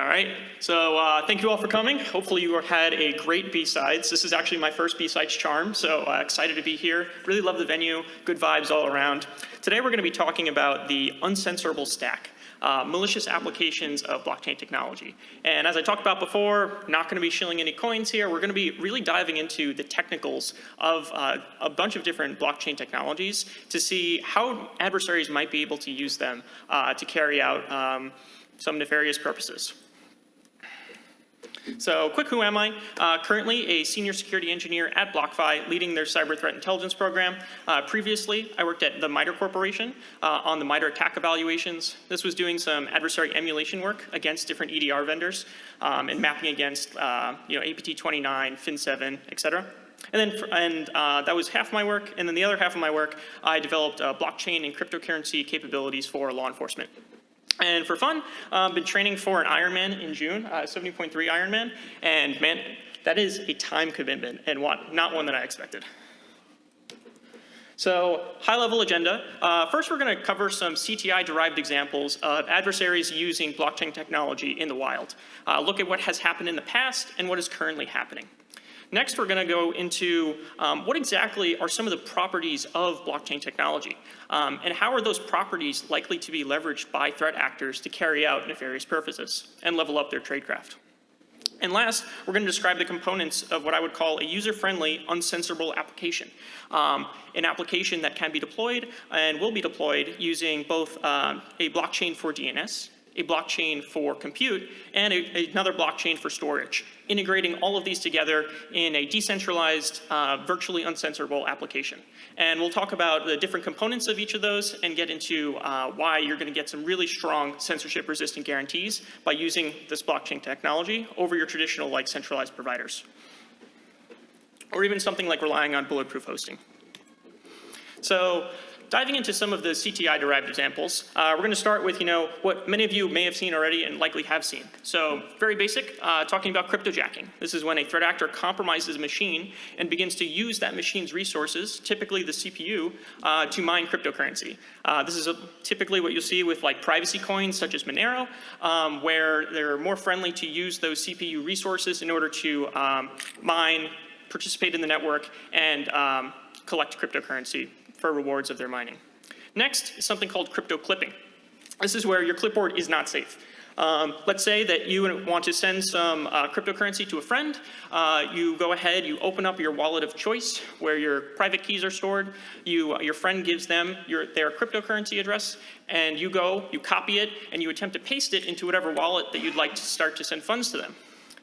All right, so thank you all for coming. Hopefully you had a great B-Sides. This is actually my first BSidesCharm, so excited to be here. Really love the venue, good vibes all around. Today we're going to be talking about the uncensorable stack, malicious applications of blockchain technology. And as I talked about before, not going to be shilling any coins here. We're going to be really diving into the technicals of a bunch of different blockchain technologies to see how adversaries might be able to use them to carry out some nefarious purposes. So quick, who am I? Currently a senior security engineer at BlockFi, leading their cyber threat intelligence program. Previously, I worked at the MITRE Corporation on the MITRE-ATT&CK Evaluations. This was doing some adversary emulation work against different EDR vendors and mapping against APT29, Fin7, et cetera. And that was half my work. And then the other half of my work, I developed blockchain and cryptocurrency capabilities for law enforcement. And for fun, been training for an Ironman in June, 70.3 Ironman, and man, that is a time commitment and not one that I expected. So, high-level agenda. First, we're going to cover some CTI-derived examples of adversaries using blockchain technology in the wild. Look at what has happened in the past and what is currently happening. Next, we're going to go into what exactly are some of the properties of blockchain technology, and how are those properties likely to be leveraged by threat actors to carry out nefarious purposes and level up their tradecraft. And last, we're going to describe the components of what I would call a user-friendly, uncensorable application, an application that can be deployed and will be deployed using both a blockchain for DNS, a blockchain for compute, and another blockchain for storage, integrating all of these together in a decentralized, virtually uncensorable application. And we'll talk about the different components of each of those and get into why you're going to get some really strong censorship-resistant guarantees by using this blockchain technology over your traditional centralized providers, or even something like relying on bulletproof hosting. So, diving into some of the CTI-derived examples, we're going to start with, what many of you may have seen already and likely have seen. So very basic, talking about cryptojacking. This is when a threat actor compromises a machine and begins to use that machine's resources, typically the CPU, to mine cryptocurrency. This is typically what you'll see with privacy coins such as Monero, where they're more friendly to use those CPU resources in order to mine, participate in the network, and collect cryptocurrency for rewards of their mining. Next is something called crypto clipping. This is where your clipboard is not safe. Let's say that you want to send some cryptocurrency to a friend. You go ahead, you open up your wallet of choice where your private keys are stored. Your friend gives them their cryptocurrency address, and you copy it, and you attempt to paste it into whatever wallet that you'd like to start to send funds to them.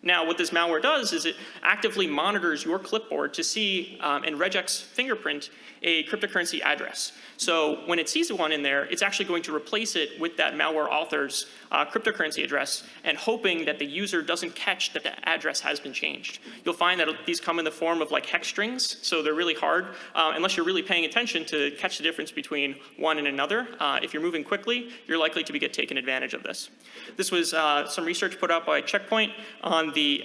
Now, what this malware does is it actively monitors your clipboard to see and regex fingerprint a cryptocurrency address. So when it sees one in there, it's actually going to replace it with that malware author's cryptocurrency address and hoping that the user doesn't catch that the address has been changed. You'll find that these come in the form of hex strings, so they're really hard unless you're really paying attention to catch the difference between one and another. If you're moving quickly, you're likely to get taken advantage of this. This was some research put out by Checkpoint on the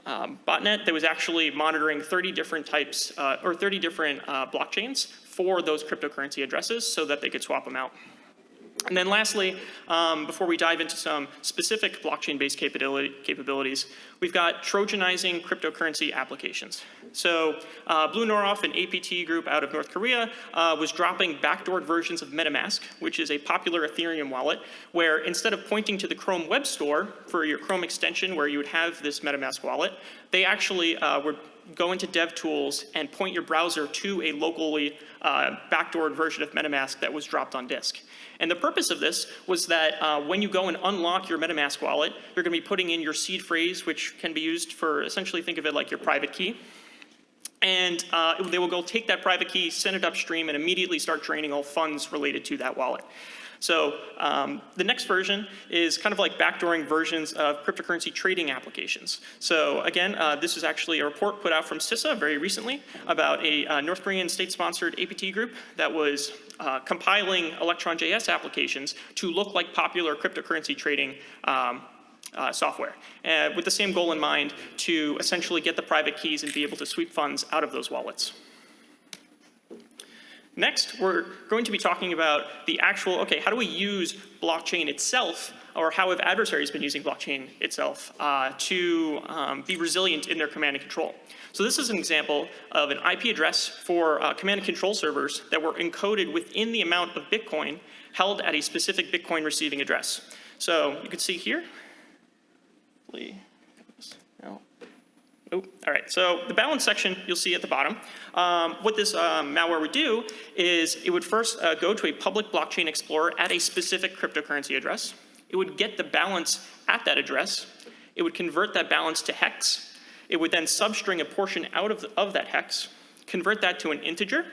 botnet that was actually monitoring 30 different types or 30 different blockchains for those cryptocurrency addresses so that they could swap them out. And then lastly, before we dive into some specific blockchain-based capabilities, we've got Trojanizing cryptocurrency applications. So Blue Noroff, an APT group out of North Korea, was dropping backdoored versions of MetaMask, which is a popular Ethereum wallet, where instead of pointing to the Chrome Web Store for your Chrome extension where you would have this MetaMask wallet, they actually would go into DevTools and point your browser to a locally backdoored version of MetaMask that was dropped on disk. And the purpose of this was that when you go and unlock your MetaMask wallet, you're going to be putting in your seed phrase, which can be used for, essentially think of it like your private key. And they will go take that private key, send it upstream, and immediately start draining all funds related to that wallet. So the next version is kind of like backdooring versions of cryptocurrency trading applications. So again, this is actually a report put out from CISA very recently about a North Korean state-sponsored APT group that was compiling Electron.js applications to look like popular cryptocurrency trading software, with the same goal in mind to essentially get the private keys and be able to sweep funds out of those wallets. Next, we're going to be talking about the actual, okay, how do we use blockchain itself, or how have adversaries been using blockchain itself to be resilient in their command and control? So this is an example of an IP address for command and control servers that were encoded within the amount of Bitcoin held at a specific Bitcoin receiving address. So you can see here, oh, all right, so the balance section you'll see at the bottom. What this malware would do is it would first go to a public blockchain explorer at a specific cryptocurrency address. It would get the balance at that address. It would convert that balance to hex. It would then substring a portion out of that hex, convert that to an integer,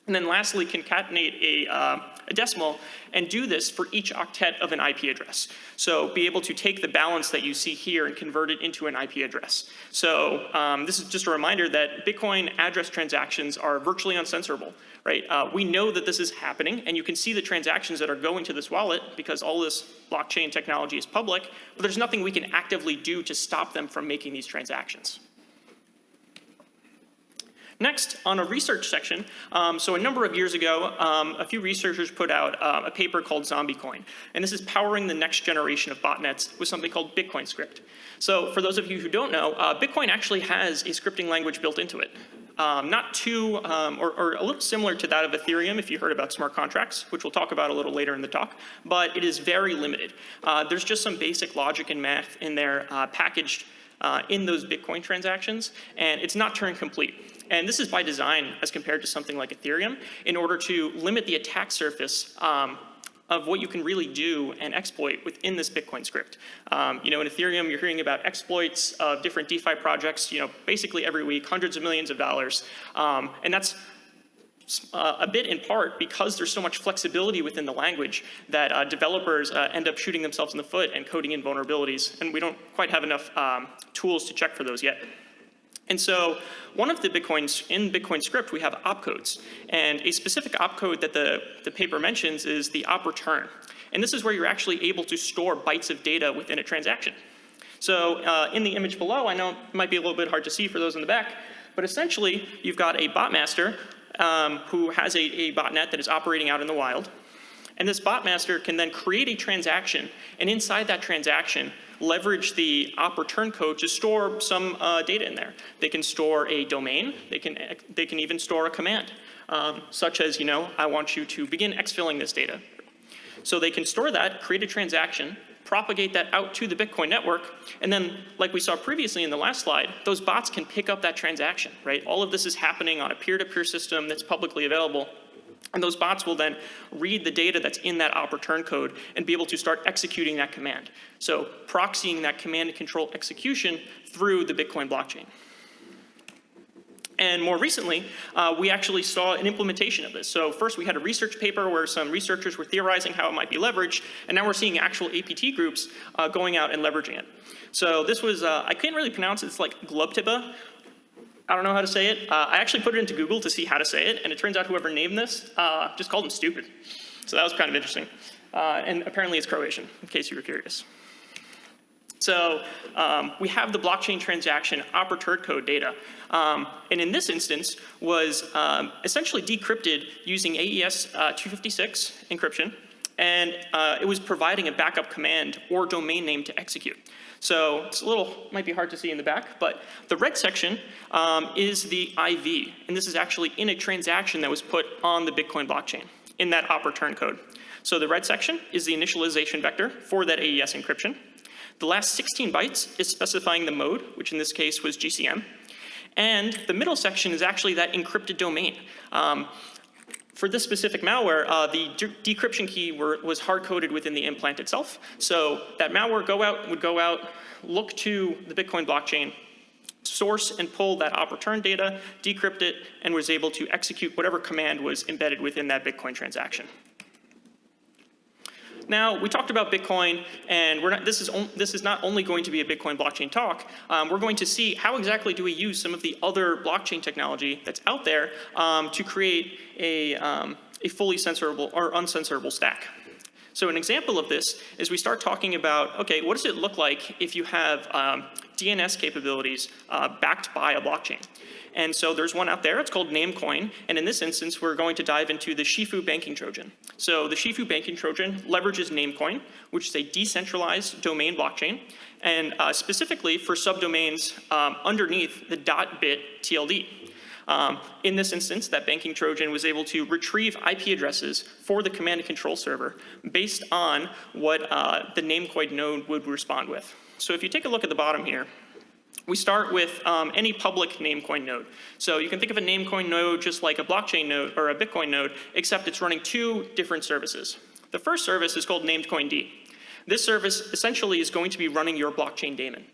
and then lastly concatenate a decimal and do this for each octet of an IP address. So be able to take the balance that you see here and convert it into an IP address. So this is just a reminder that Bitcoin address transactions are virtually uncensorable, right? We know that this is happening, and you can see the transactions that are going to this wallet because all this blockchain technology is public, but there's nothing we can actively do to stop them from making these transactions. Next, on a research section, so a number of years ago, a few researchers put out a paper called ZombieCoin, and this is powering the next generation of botnets with something called Bitcoin script. So for those of you who don't know, Bitcoin actually has a scripting language built into it. Not too, or a little similar to that of Ethereum if you heard about smart contracts, which we'll talk about a little later in the talk, but it is very limited. There's just some basic logic and math in there packaged in those Bitcoin transactions, and it's not Turing complete. And this is by design as compared to something like Ethereum in order to limit the attack surface of what you can really do and exploit within this Bitcoin script. You know, in Ethereum, you're hearing about exploits of different DeFi projects, you know, basically every week, hundreds of millions of dollars. And that's a bit in part because there's so much flexibility within the language that developers end up shooting themselves in the foot and coding in vulnerabilities. And we don't quite have enough tools to check for those yet. And so one of the Bitcoins, in Bitcoin script, we have opcodes. And a specific opcode that the paper mentions is the op return. And this is where you're actually able to store bytes of data within a transaction. So in the image below, I know it might be a little bit hard to see for those in the back, but essentially you've got a botmaster who has a botnet that is operating out in the wild. And this botmaster can then create a transaction, and inside that transaction, leverage the op return code to store some data in there. They can store a domain. They can even store a command, such as, you know, I want you to begin exfilling this data. So they can store that, create a transaction, propagate that out to the Bitcoin network, and then, like we saw previously in the last slide, those bots can pick up that transaction, right? All of this is happening on a peer-to-peer system that's publicly available. And those bots will then read the data that's in that op return code and be able to start executing that command. So proxying that command and control execution through the Bitcoin blockchain. And more recently, we actually saw an implementation of this. So first we had a research paper where some researchers were theorizing how it might be leveraged, and now we're seeing actual APT groups going out and leveraging it. So this was, I can't really pronounce it, it's like Glubtiba. I don't know how to say it. I actually put it into Google to see how to say it, and it turns out whoever named this just called him stupid. So that was kind of interesting. And apparently it's Croatian, in case you were curious. So we have the blockchain transaction op return code data. And in this instance was essentially decrypted using AES 256 encryption. And it was providing a backup command or domain name to execute. So it's a little, might be hard to see in the back, but the red section is the IV. And this is actually in a transaction that was put on the Bitcoin blockchain in that op return code. So the red section is the initialization vector for that AES encryption. The last 16 bytes is specifying the mode, which in this case was GCM. And the middle section is actually that encrypted domain. For this specific malware, the decryption key was hard-coded within the implant itself. So that malware would go out, look to the Bitcoin blockchain, source and pull that op return data, decrypt it, and was able to execute whatever command was embedded within that Bitcoin transaction. Now, we talked about Bitcoin, and this is not only going to be a Bitcoin blockchain talk. We're going to see how exactly do we use some of the other blockchain technology that's out there to create a fully censorable or uncensorable stack. So an example of this is we start talking about, okay, what does it look like if you have DNS capabilities backed by a blockchain? And so there's one out there, it's called Namecoin, and in this instance, we're going to dive into the Shifu banking Trojan. So the Shifu banking Trojan leverages Namecoin, which is a decentralized domain blockchain, and specifically for subdomains underneath the .bit TLD. In this instance, that banking Trojan was able to retrieve IP addresses for the command and control server based on what the Namecoin node would respond with. So if you take a look at the bottom here, we start with any public Namecoin node. So you can think of a Namecoin node just like a blockchain node or a Bitcoin node, except it's running two different services. The first service is called NamedCoinD. This service essentially is going to be running your blockchain daemon.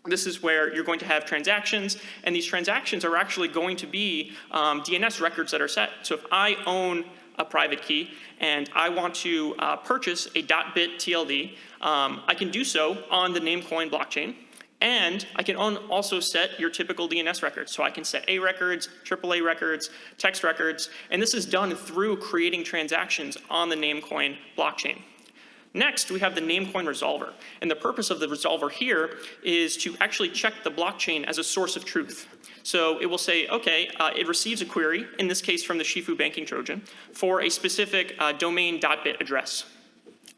This is where you're going to have transactions, and these transactions are actually going to be DNS records that are set. So if I own a private key and I want to purchase a .bit TLD, I can do so on the Namecoin blockchain. And I can also set your typical DNS records. So I can set A records, AAA records, text records, and this is done through creating transactions on the Namecoin blockchain. Next, we have the Namecoin resolver. And the purpose of the resolver here is to actually check the blockchain as a source of truth. So it will say, okay, it receives a query, in this case from the Shifu banking Trojan, for a specific domain.bit address.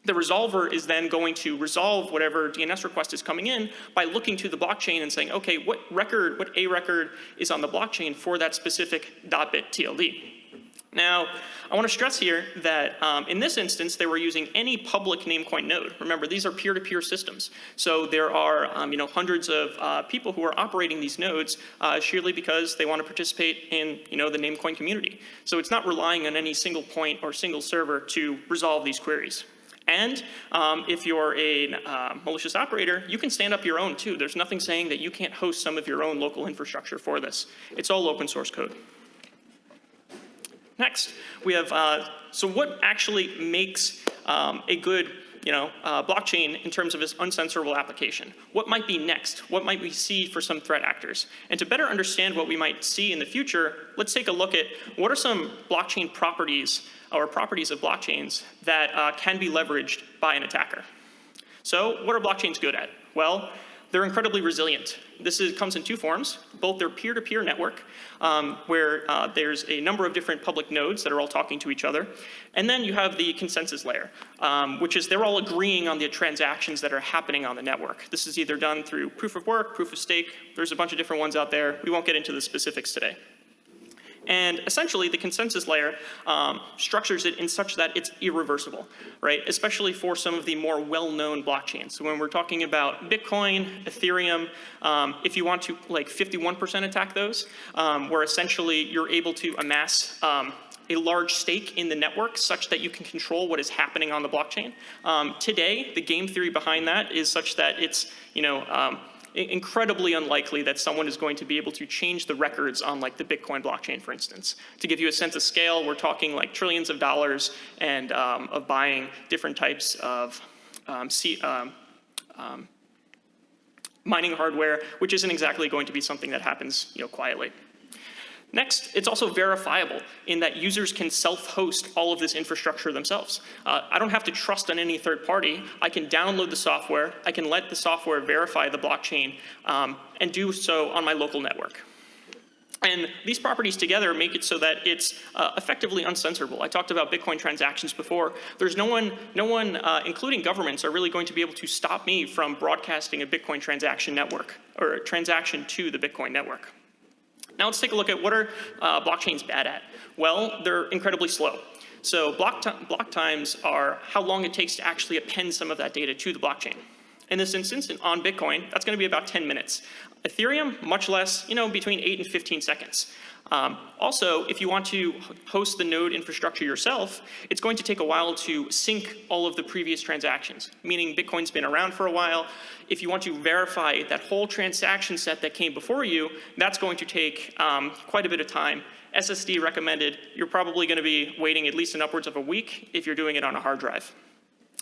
The resolver is then going to resolve whatever DNS request is coming in by looking to the blockchain and saying, okay, what A record is on the blockchain for that specific .bit TLD? Now, I want to stress here that in this instance, they were using any public Namecoin node. Remember, these are peer-to-peer systems. So there are hundreds of people who are operating these nodes sheerly because they want to participate in the Namecoin community. So it's not relying on any single point or single server to resolve these queries. And if you're a malicious operator, you can stand up your own too. There's nothing saying that you can't host some of your own local infrastructure for this. It's all open source code. Next, we have, so what actually makes a good blockchain in terms of its uncensorable application? What might be next? What might we see for some threat actors? And to better understand what we might see in the future, let's take a look at what are some blockchain properties or properties of blockchains that can be leveraged by an attacker. So what are blockchains good at? Well, they're incredibly resilient. This comes in two forms. Both their peer-to-peer network, where there's a number of different public nodes that are all talking to each other. And then you have the consensus layer, which is they're all agreeing on the transactions that are happening on the network. This is either done through proof of work, proof of stake. There's a bunch of different ones out there. We won't get into the specifics today. And essentially, the consensus layer structures it in such that it's irreversible, right? Especially for some of the more well-known blockchains. So when we're talking about Bitcoin, Ethereum, if you want to 51% attack those, where essentially you're able to amass a large stake in the network such that you can control what is happening on the blockchain. Today, the game theory behind that is such that it's, incredibly unlikely that someone is going to be able to change the records on the Bitcoin blockchain, for instance. To give you a sense of scale, we're talking trillions of dollars and of buying different types of mining hardware, which isn't exactly going to be something that happens quietly. Next, it's also verifiable in that users can self-host all of this infrastructure themselves. I don't have to trust on any third party. I can download the software. I can let the software verify the blockchain and do so on my local network. And these properties together make it so that it's effectively uncensorable. I talked about Bitcoin transactions before. There's no one, including governments, are really going to be able to stop me from broadcasting a Bitcoin transaction network or a transaction to the Bitcoin network. Now let's take a look at what are blockchains bad at. Well, they're incredibly slow. So block times are how long it takes to actually append some of that data to the blockchain. In this instance, on Bitcoin, that's going to be about 10 minutes. Ethereum, much less, between 8 and 15 seconds. Also, if you want to host the node infrastructure yourself, it's going to take a while to sync all of the previous transactions, meaning Bitcoin's been around for a while. If you want to verify that whole transaction set that came before you, that's going to take quite a bit of time. SSD recommended. You're probably going to be waiting at least upwards of a week if you're doing it on a hard drive.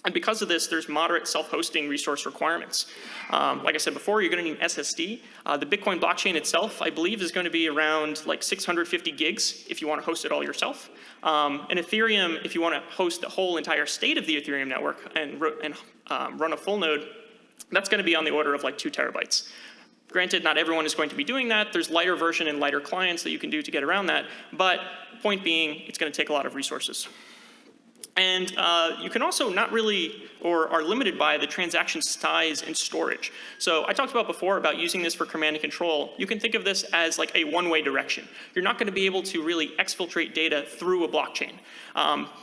And because of this, there's moderate self-hosting resource requirements. Like I said before, you're going to need SSD. The Bitcoin blockchain itself, I believe, is going to be around like 650 gigs if you want to host it all yourself. And Ethereum, if you want to host the whole entire state of the Ethereum network and run a full node, that's going to be on the order of like 2 terabytes. Granted, not everyone is going to be doing that. There's lighter version and lighter clients that you can do to get around that. But point being, it's going to take a lot of resources. And you can also not really, or are limited by the transaction size and storage. So I talked about before about using this for command and control. You can think of this as like a one-way direction. You're not going to be able to really exfiltrate data through a blockchain.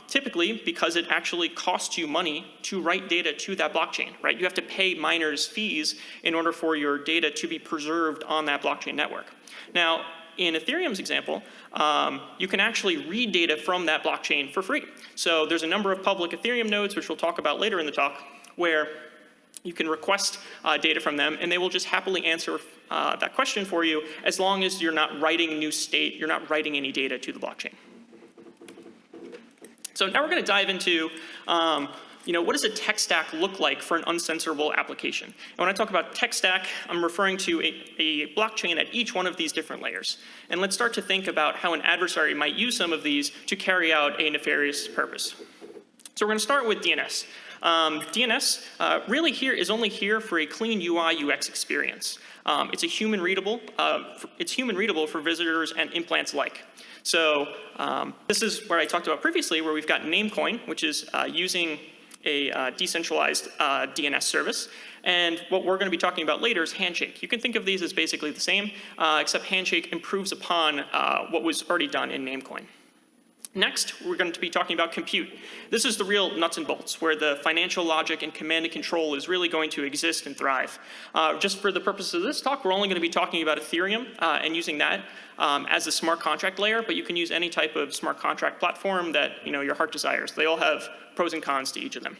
Typically, because it actually costs you money to write data to that blockchain, right? You have to pay miners fees in order for your data to be preserved on that blockchain network. Now, in Ethereum's example, you can actually read data from that blockchain for free. So there's a number of public Ethereum nodes, which we'll talk about later in the talk, where you can request data from them, and they will just happily answer that question for you as long as you're not writing new state, you're not writing any data to the blockchain. So now we're going to dive into what does a tech stack look like for an uncensorable application? And when I talk about tech stack, I'm referring to a blockchain at each one of these different layers. And let's start to think about how an adversary might use some of these to carry out a nefarious purpose. So we're going to start with DNS. DNS really is only here for a clean UI UX experience. It's human readable for visitors and implants alike. So this is where I talked about previously, where we've got Namecoin, which is using a decentralized DNS service. And what we're going to be talking about later is Handshake. You can think of these as basically the same, except Handshake improves upon what was already done in Namecoin. Next, we're going to be talking about compute. This is the real nuts and bolts, where the financial logic and command and control is really going to exist and thrive. Just for the purpose of this talk, we're only going to be talking about Ethereum and using that as a smart contract layer, but you can use any type of smart contract platform that your heart desires. They all have pros and cons to each of them.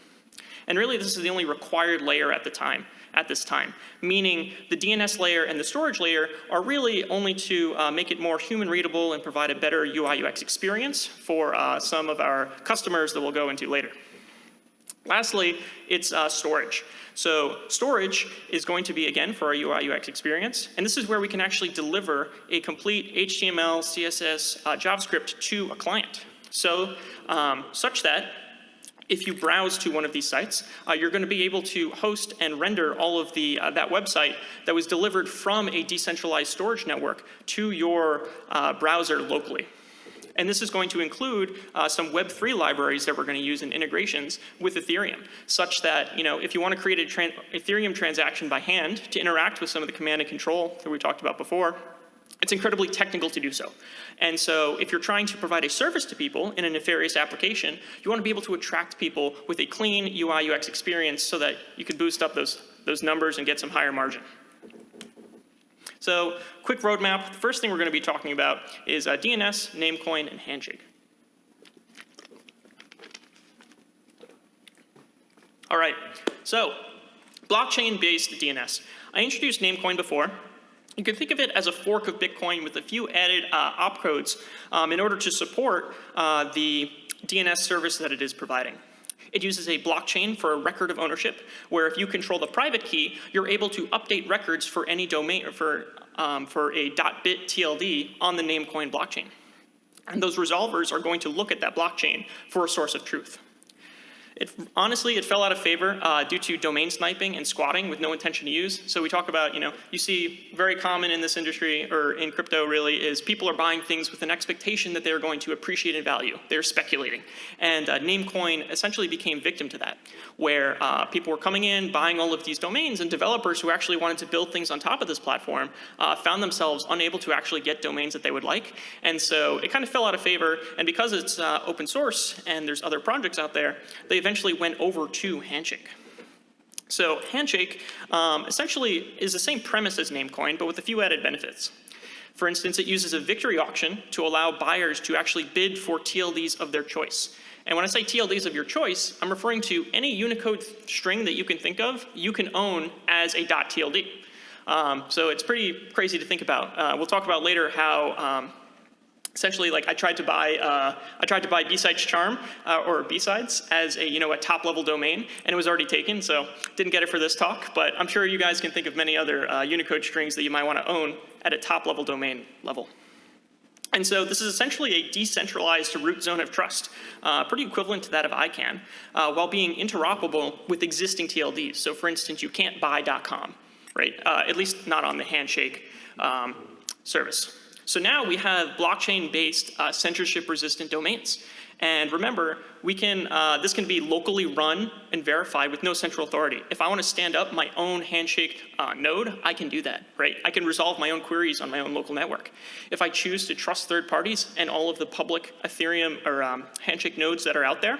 And really, this is the only required layer at this time, meaning the DNS layer and the storage layer are really only to make it more human readable and provide a better UI UX experience for some of our customers that we'll go into later. Lastly, it's storage. So storage is going to be, again, for our UI UX experience, and this is where we can actually deliver a complete HTML, CSS, JavaScript to a client. So such that if you browse to one of these sites, you're going to be able to host and render all of that website that was delivered from a decentralized storage network to your browser locally. And this is going to include some Web3 libraries that we're going to use in integrations with Ethereum, such that if you want to create an Ethereum transaction by hand to interact with some of the command and control that we talked about before, it's incredibly technical to do so. And so if you're trying to provide a service to people in a nefarious application, you want to be able to attract people with a clean UI UX experience so that you can boost up those numbers and get some higher margin. So quick roadmap. The first thing we're going to be talking about is DNS, Namecoin, and Handshake. All right, so blockchain-based DNS. I introduced Namecoin before. You can think of it as a fork of Bitcoin with a few added opcodes in order to support the DNS service that it is providing. It uses a blockchain for a record of ownership, where if you control the private key, you're able to update records for any domain, for a .bit TLD on the Namecoin blockchain. And those resolvers are going to look at that blockchain for a source of truth. Honestly, it fell out of favor due to domain sniping and squatting with no intention to use. So we talk about, you see very common in this industry, or in crypto really, is people are buying things with an expectation that they're going to appreciate in value. They're speculating. And Namecoin essentially became victim to that, where people were coming in, buying all of these domains, and developers who actually wanted to build things on top of this platform found themselves unable to actually get domains that they would like. And so it kind of fell out of favor. And because it's open source and there's other projects out there, they eventually went over to Handshake. So Handshake essentially is the same premise as Namecoin, but with a few added benefits. For instance, it uses a victory auction to allow buyers to actually bid for TLDs of their choice. And when I say TLDs of your choice, I'm referring to any Unicode string that you can think of, you can own as a .tld. So it's pretty crazy to think about. We'll talk about later how Essentially, like I tried to buy BSidesCharm or BSides as a top-level domain, and it was already taken, so didn't get it for this talk. But I'm sure you guys can think of many other Unicode strings that you might want to own at a top-level domain level. And so this is essentially a decentralized root zone of trust, pretty equivalent to that of ICANN, while being interoperable with existing TLDs. So for instance, you can't buy .com, right? At least not on the Handshake service. So now we have blockchain-based censorship-resistant domains. And remember, this can be locally run and verified with no central authority. If I want to stand up my own Handshake node, I can do that, right? I can resolve my own queries on my own local network. If I choose to trust third parties and all of the public Ethereum or Handshake nodes that are out there,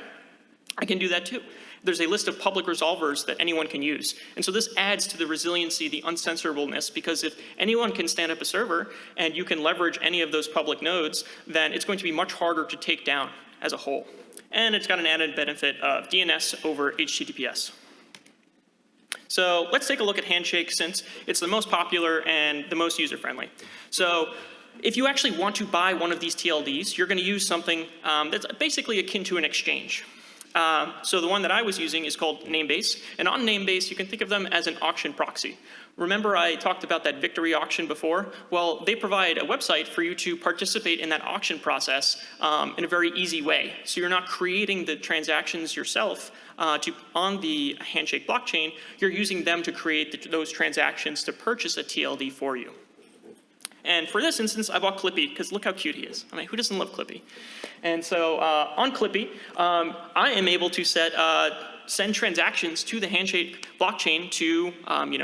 I can do that too. There's a list of public resolvers that anyone can use. And so this adds to the resiliency, the uncensorableness, because if anyone can stand up a server and you can leverage any of those public nodes, then it's going to be much harder to take down as a whole. And it's got an added benefit of DNS over HTTPS. So let's take a look at Handshake since it's the most popular and the most user-friendly. So if you actually want to buy one of these TLDs, you're going to use something that's basically akin to an exchange. So the one that I was using is called Namebase. And on Namebase, you can think of them as an auction proxy. Remember I talked about that victory auction before? Well, they provide a website for you to participate in that auction process in a very easy way. So you're not creating the transactions yourself on the Handshake blockchain. You're using them to create those transactions to purchase a TLD for you. And for this instance, I bought Clippy, because look how cute he is. I mean, who doesn't love Clippy? And so on Clippy, I am able to send transactions to the Handshake blockchain to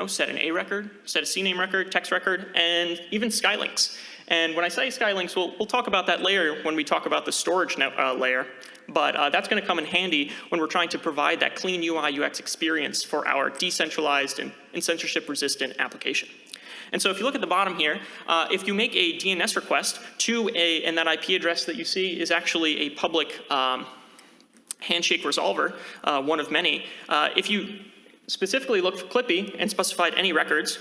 set an A record, set a CNAME record, text record, and even Skylinks. And when I say Skylinks, we'll talk about that later when we talk about the storage layer. But that's going to come in handy when we're trying to provide that clean UI UX experience for our decentralized and censorship-resistant application. And so if you look at the bottom here, if you make a DNS request to and that IP address that you see is actually a public Handshake resolver, one of many. If you specifically look for Clippy and specified any records,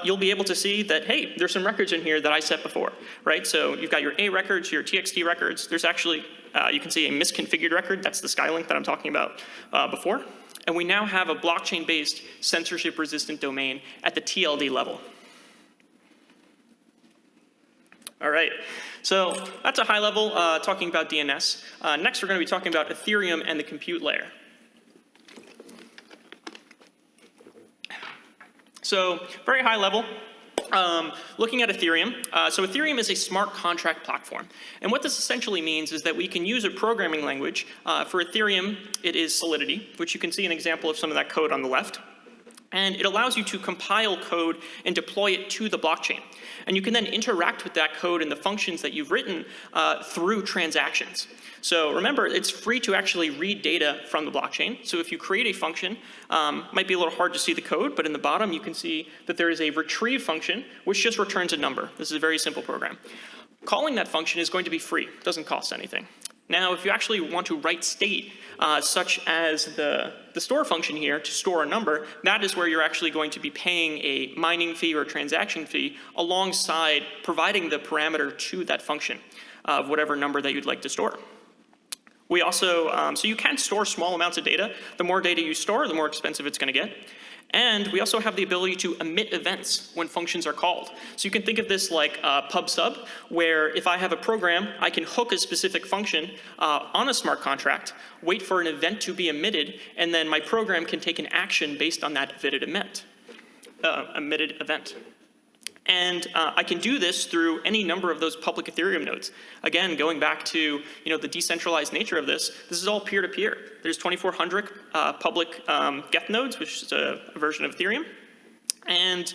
you'll be able to see that, hey, there's some records in here that I set before, right? So you've got your A records, your TXT records. There's actually, you can see a misconfigured record. That's the Skylink that I'm talking about before. And we now have a blockchain-based censorship-resistant domain at the TLD level. All right, so that's a high level talking about DNS. Next, we're going to be talking about Ethereum and the compute layer. So very high level, looking at Ethereum. So Ethereum is a smart contract platform. And what this essentially means is that we can use a programming language. For Ethereum, it is Solidity, which you can see an example of some of that code on the left. And it allows you to compile code and deploy it to the blockchain. And you can then interact with that code and the functions that you've written through transactions. So remember, it's free to actually read data from the blockchain. So if you create a function, might be a little hard to see the code, but in the bottom you can see that there is a retrieve function which just returns a number. This is a very simple program. Calling that function is going to be free. It doesn't cost anything. Now, if you actually want to write state, such as the store function here to store a number, that is where you're actually going to be paying a mining fee or a transaction fee alongside providing the parameter to that function of whatever number that you'd like to store. We also, so you can store small amounts of data. The more data you store, the more expensive it's going to get. And we also have the ability to emit events when functions are called. So you can think of this like pub sub, where if I have a program, I can hook a specific function on a smart contract, wait for an event to be emitted, and then my program can take an action based on that emitted event. And I can do this through any number of those public Ethereum nodes. Again, going back to the decentralized nature of this is all peer-to-peer. There's 2,400 public Geth nodes, which is a version of Ethereum. And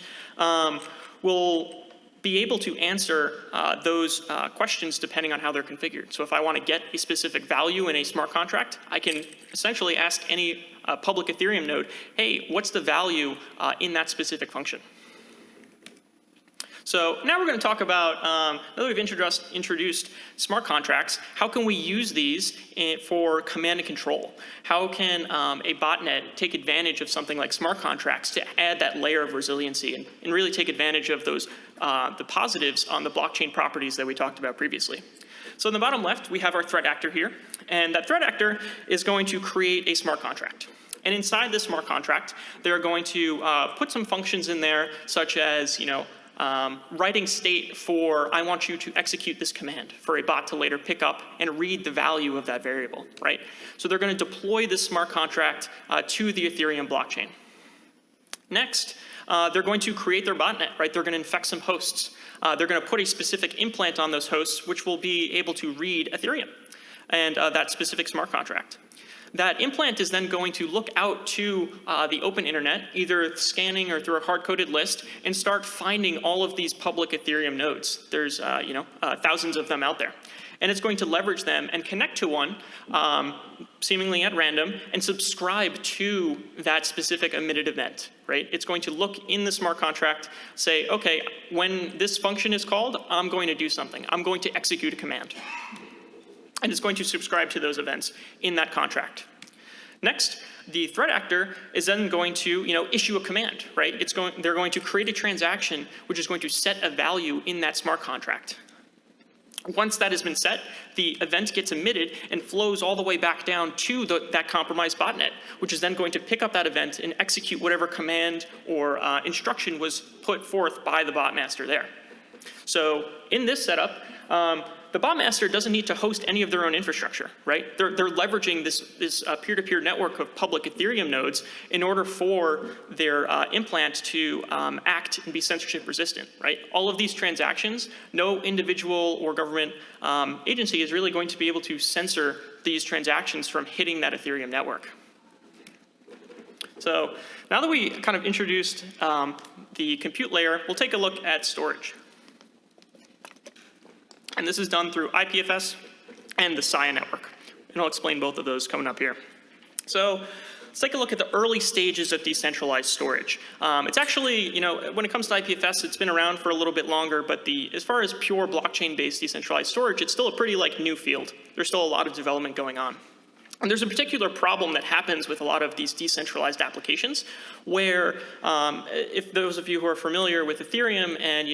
we'll be able to answer those questions depending on how they're configured. So if I want to get a specific value in a smart contract, I can essentially ask any public Ethereum node, hey, what's the value in that specific function? So now we're going to talk about, now that we've introduced smart contracts, how can we use these for command and control? How can a botnet take advantage of something like smart contracts to add that layer of resiliency and really take advantage of those, the positives on the blockchain properties that we talked about previously? So in the bottom left, we have our threat actor here. And that threat actor is going to create a smart contract. And inside this smart contract, they're going to put some functions in there, such as, writing state for, I want you to execute this command for a bot to later pick up and read the value of that variable, right? So they're going to deploy this smart contract to the Ethereum blockchain. Next, they're going to create their botnet, right? They're going to infect some hosts. They're going to put a specific implant on those hosts, which will be able to read Ethereum and that specific smart contract. That implant is then going to look out to the open internet, either scanning or through a hard-coded list, and start finding all of these public Ethereum nodes. There's thousands of them out there. And it's going to leverage them and connect to one, seemingly at random, and subscribe to that specific emitted event, right? It's going to look in the smart contract, say, okay, when this function is called, I'm going to do something. I'm going to execute a command. And it's going to subscribe to those events in that contract. Next, the threat actor is then going to issue a command, right? They're going to create a transaction which is going to set a value in that smart contract. Once that has been set, the event gets emitted and flows all the way back down to that compromised botnet, which is then going to pick up that event and execute whatever command or instruction was put forth by the botmaster there. So in this setup, the botmaster doesn't need to host any of their own infrastructure, right? They're leveraging this peer-to-peer network of public Ethereum nodes in order for their implant to act and be censorship resistant, right? All of these transactions, no individual or government agency is really going to be able to censor these transactions from hitting that Ethereum network. So now that we kind of introduced the compute layer, we'll take a look at storage. And this is done through IPFS and the SIA network. And I'll explain both of those coming up here. So let's take a look at the early stages of decentralized storage. It's actually, when it comes to IPFS, it's been around for a little bit longer, but as far as pure blockchain-based decentralized storage, it's still a pretty new field. There's still a lot of development going on. And there's a particular problem that happens with a lot of these decentralized applications where if those of you who are familiar with Ethereum and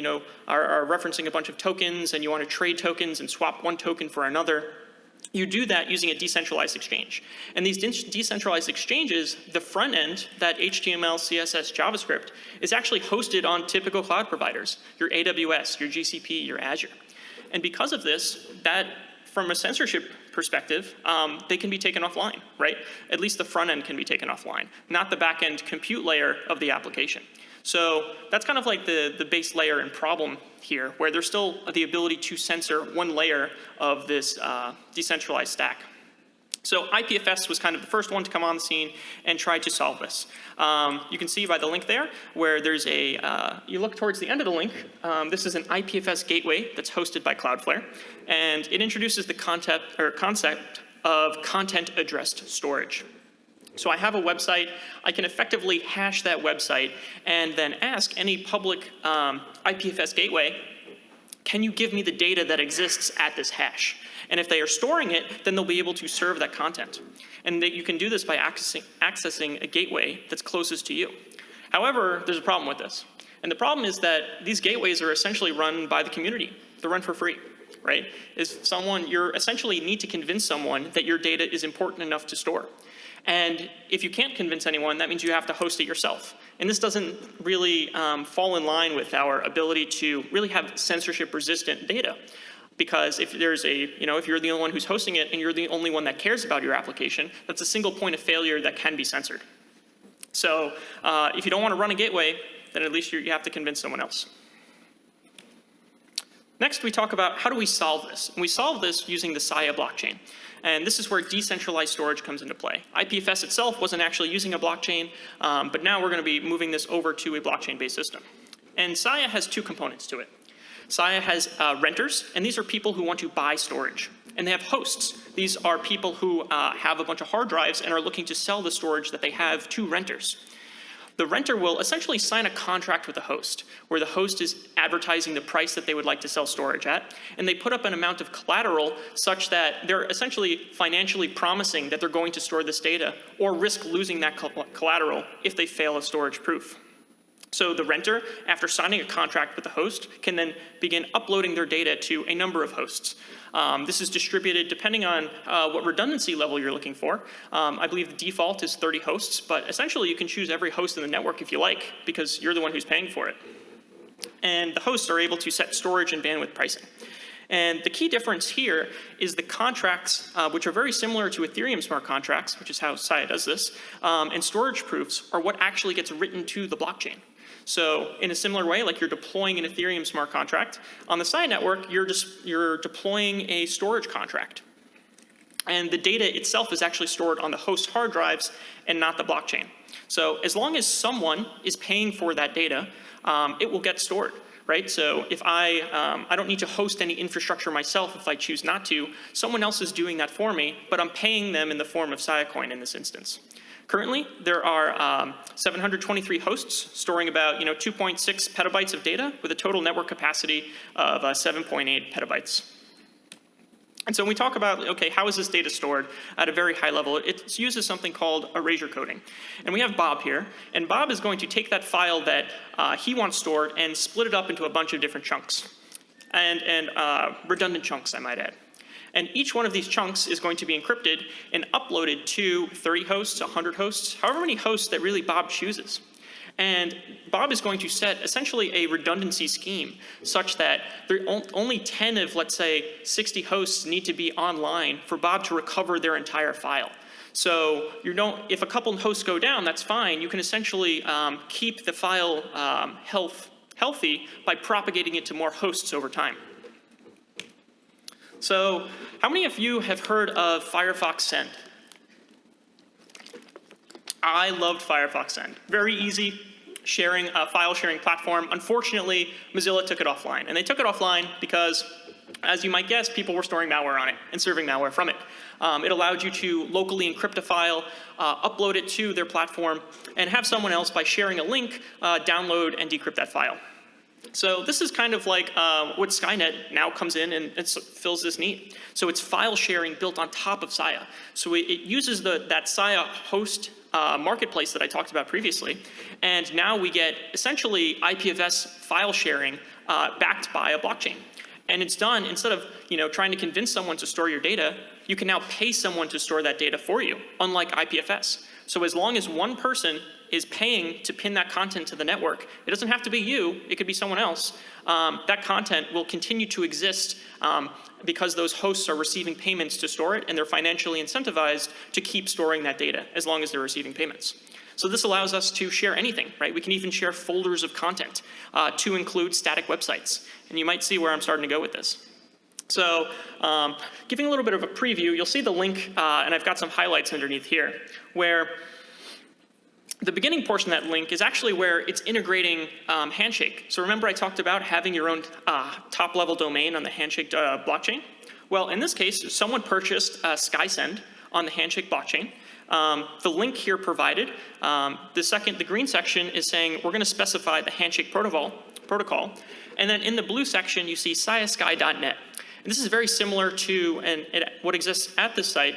are referencing a bunch of tokens and you want to trade tokens and swap one token for another, you do that using a decentralized exchange. And these decentralized exchanges, the front end, that HTML, CSS, JavaScript, is actually hosted on typical cloud providers, your AWS, your GCP, your Azure. And because of this, from a censorship perspective, they can be taken offline, right? At least the front end can be taken offline, not the back end compute layer of the application. So that's kind of like the base layer and problem here, where there's still the ability to censor one layer of this decentralized stack. So IPFS was kind of the first one to come on the scene and try to solve this. You can see by the link there where there's you look towards the end of the link, this is an IPFS gateway that's hosted by Cloudflare, and it introduces the concept of content-addressed storage. So I have a website, I can effectively hash that website and then ask any public IPFS gateway, can you give me the data that exists at this hash? And if they are storing it, then they'll be able to serve that content. And that you can do this by accessing a gateway that's closest to you. However, there's a problem with this. And the problem is that these gateways are essentially run by the community. They're run for free, right? You essentially need to convince someone that your data is important enough to store. And if you can't convince anyone, that means you have to host it yourself. And this doesn't really fall in line with our ability to really have censorship-resistant data. Because if there's if you're the only one who's hosting it and you're the only one that cares about your application, that's a single point of failure that can be censored. So if you don't want to run a gateway, then at least you have to convince someone else. Next, we talk about how do we solve this? And we solve this using the SIA blockchain. And this is where decentralized storage comes into play. IPFS itself wasn't actually using a blockchain, but now we're going to be moving this over to a blockchain-based system. And SIA has two components to it. SIA has renters, and these are people who want to buy storage. And they have hosts. These are people who have a bunch of hard drives and are looking to sell the storage that they have to renters. The renter will essentially sign a contract with the host, where the host is advertising the price that they would like to sell storage at, and they put up an amount of collateral such that they're essentially financially promising that they're going to store this data or risk losing that collateral if they fail a storage proof. So the renter, after signing a contract with the host, can then begin uploading their data to a number of hosts. This is distributed depending on what redundancy level you're looking for. I believe the default is 30 hosts, but essentially you can choose every host in the network if you like, because you're the one who's paying for it. And the hosts are able to set storage and bandwidth pricing. And the key difference here is the contracts, which are very similar to Ethereum smart contracts, which is how Sia does this, and storage proofs are what actually gets written to the blockchain. So in a similar way, like you're deploying an Ethereum smart contract, on the Sia network, you're deploying a storage contract. And the data itself is actually stored on the host hard drives and not the blockchain. So as long as someone is paying for that data, it will get stored, right? So if I don't need to host any infrastructure myself if I choose not to, someone else is doing that for me, but I'm paying them in the form of Sia coin in this instance. Currently, there are 723 hosts storing about 2.6 petabytes of data with a total network capacity of 7.8 petabytes. And so when we talk about, okay, how is this data stored at a very high level, it uses something called erasure coding. And we have Bob here, and Bob is going to take that file that he wants stored and split it up into a bunch of different chunks, and redundant chunks, I might add. And each one of these chunks is going to be encrypted and uploaded to 30 hosts, 100 hosts, however many hosts that really Bob chooses. And Bob is going to set essentially a redundancy scheme such that only 10 of, let's say, 60 hosts need to be online for Bob to recover their entire file. So if a couple hosts go down, that's fine. You can essentially keep the file healthy by propagating it to more hosts over time. So how many of you have heard of Firefox Send? I loved Firefox Send. Very easy file sharing platform. Unfortunately, Mozilla took it offline. And they took it offline because, as you might guess, people were storing malware on it and serving malware from it. It allowed you to locally encrypt a file, upload it to their platform, and have someone else, by sharing a link, download and decrypt that file. So this is kind of like what Skynet now comes in and fills this need. So it's file sharing built on top of Sia. So it uses that Sia host marketplace that I talked about previously. And now we get essentially IPFS file sharing backed by a blockchain. And it's done, instead of trying to convince someone to store your data, you can now pay someone to store that data for you, unlike IPFS. So as long as one person is paying to pin that content to the network, it doesn't have to be you, it could be someone else, that content will continue to exist because those hosts are receiving payments to store it, and they're financially incentivized to keep storing that data as long as they're receiving payments. So this allows us to share anything, right? We can even share folders of content to include static websites. And you might see where I'm starting to go with this. So giving a little bit of a preview, you'll see the link, and I've got some highlights underneath here, where the beginning portion of that link is actually where it's integrating Handshake. So remember I talked about having your own top-level domain on the Handshake blockchain? Well, in this case, someone purchased SkySend on the Handshake blockchain. The link here provided, the green section is saying we're going to specify the Handshake protocol. And then in the blue section, you see siasky.net. And this is very similar to, what exists at this site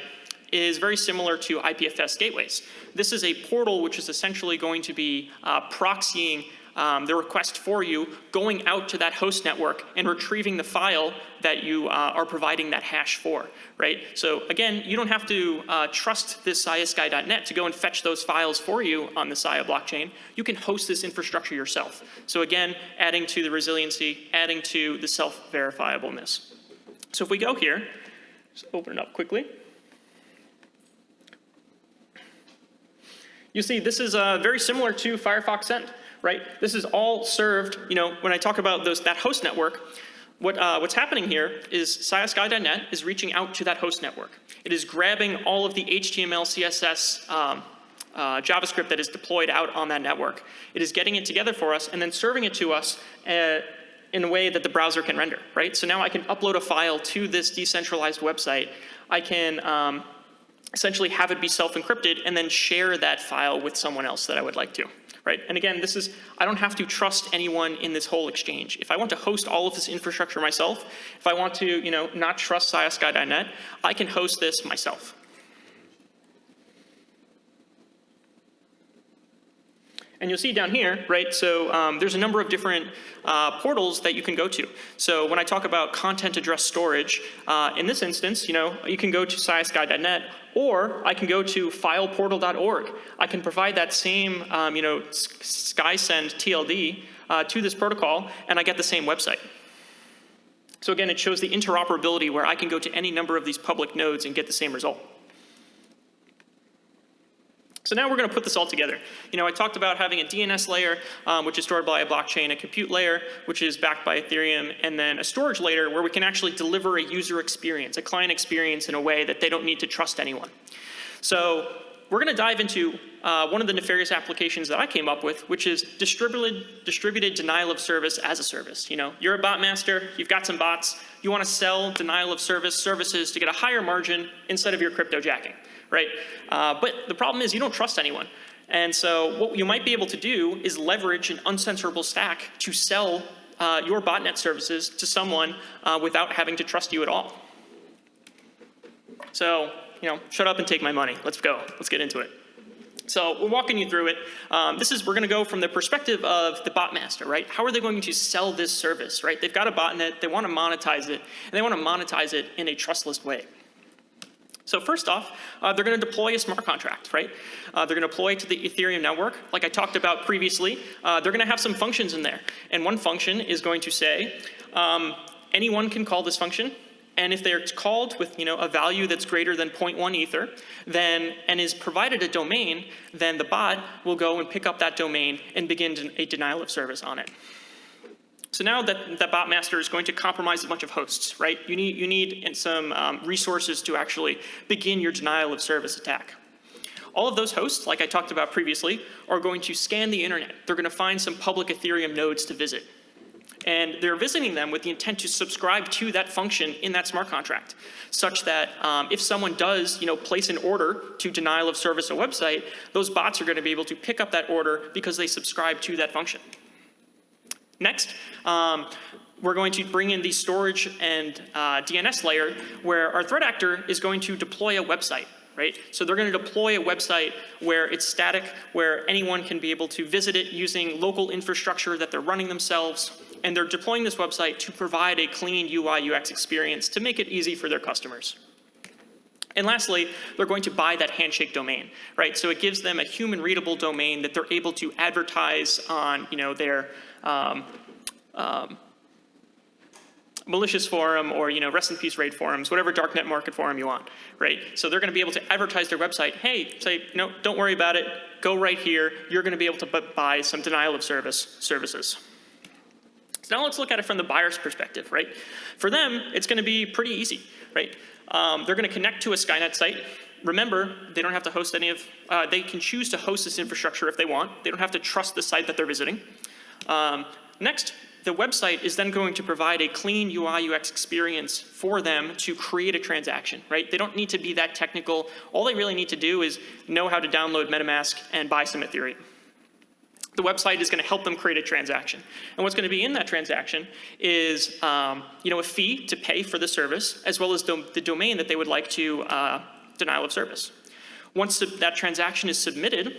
is very similar to IPFS gateways. This is a portal which is essentially going to be proxying the request for you, going out to that host network and retrieving the file that you are providing that hash for, right? So again, you don't have to trust this siasky.net to go and fetch those files for you on the Sia blockchain. You can host this infrastructure yourself. So again, adding to the resiliency, adding to the self-verifiableness. So if we go here, just open it up quickly. You see, this is very similar to Firefox Send, right? This is all served, when I talk about that host network, what's happening here is siasky.net is reaching out to that host network. It is grabbing all of the HTML, CSS, JavaScript that is deployed out on that network. It is getting it together for us and then serving it to us in a way that the browser can render, right? So now I can upload a file to this decentralized website. I can essentially have it be self-encrypted and then share that file with someone else that I would like to, right? And again, I don't have to trust anyone in this whole exchange. If I want to host all of this infrastructure myself, if I want to, not trust SciSky.net, I can host this myself. And you'll see down here, right, so there's a number of different portals that you can go to. So when I talk about content address storage, in this instance, you can go to SciSky.net, or I can go to fileportal.org. I can provide that same, SkySend TLD to this protocol, and I get the same website. So again, it shows the interoperability where I can go to any number of these public nodes and get the same result. So now we're going to put this all together. I talked about having a DNS layer, which is stored by a blockchain, a compute layer, which is backed by Ethereum, and then a storage layer where we can actually deliver a user experience, a client experience in a way that they don't need to trust anyone. So we're going to dive into one of the nefarious applications that I came up with, which is distributed denial of service as a service. You're a bot master, you've got some bots, you want to sell denial of service services to get a higher margin instead of your crypto jacking. Right? But the problem is you don't trust anyone. And so what you might be able to do is leverage an uncensorable stack to sell your botnet services to someone without having to trust you at all. So, shut up and take my money. Let's go. Let's get into it. So we're walking you through it. We're going to go from the perspective of the bot master, right? How are they going to sell this service, right? They've got a botnet, they want to monetize it, and they want to monetize it in a trustless way. So first off, they're going to deploy a smart contract, right? They're going to deploy to the Ethereum network. Like I talked about previously, they're going to have some functions in there. And one function is going to say, anyone can call this function. And if they're called with a value that's greater than 0.1 ether, and is provided a domain, then the bot will go and pick up that domain and begin a denial of service on it. So now that the bot master is going to compromise a bunch of hosts, right? You need some resources to actually begin your denial of service attack. All of those hosts, like I talked about previously, are going to scan the internet. They're going to find some public Ethereum nodes to visit. And they're visiting them with the intent to subscribe to that function in that smart contract, such that if someone does place an order to denial of service a website, those bots are going to be able to pick up that order because they subscribe to that function. Next, we're going to bring in the storage and DNS layer where our threat actor is going to deploy a website, right? So they're going to deploy a website where it's static, where anyone can be able to visit it using local infrastructure that they're running themselves. And they're deploying this website to provide a clean UI UX experience to make it easy for their customers. And lastly, they're going to buy that handshake domain, right? So it gives them a human-readable domain that they're able to advertise on, their Malicious forum or rest in peace raid forums, whatever darknet market forum you want, right? So they're going to be able to advertise their website. Hey, say no, don't worry about it. Go right here. You're going to be able to buy some denial of service services. So now let's look at it from the buyer's perspective, right? For them, it's going to be pretty easy, right? They're going to connect to a Skynet site. Remember, they don't have to host they can choose to host this infrastructure if they want. They don't have to trust the site that they're visiting. Next, the website is then going to provide a clean UI UX experience for them to create a transaction, right? They don't need to be that technical. All they really need to do is know how to download MetaMask and buy some Ethereum. The website is going to help them create a transaction. And what's going to be in that transaction is a fee to pay for the service, as well as the domain that they would like to denial of service. Once that transaction is submitted,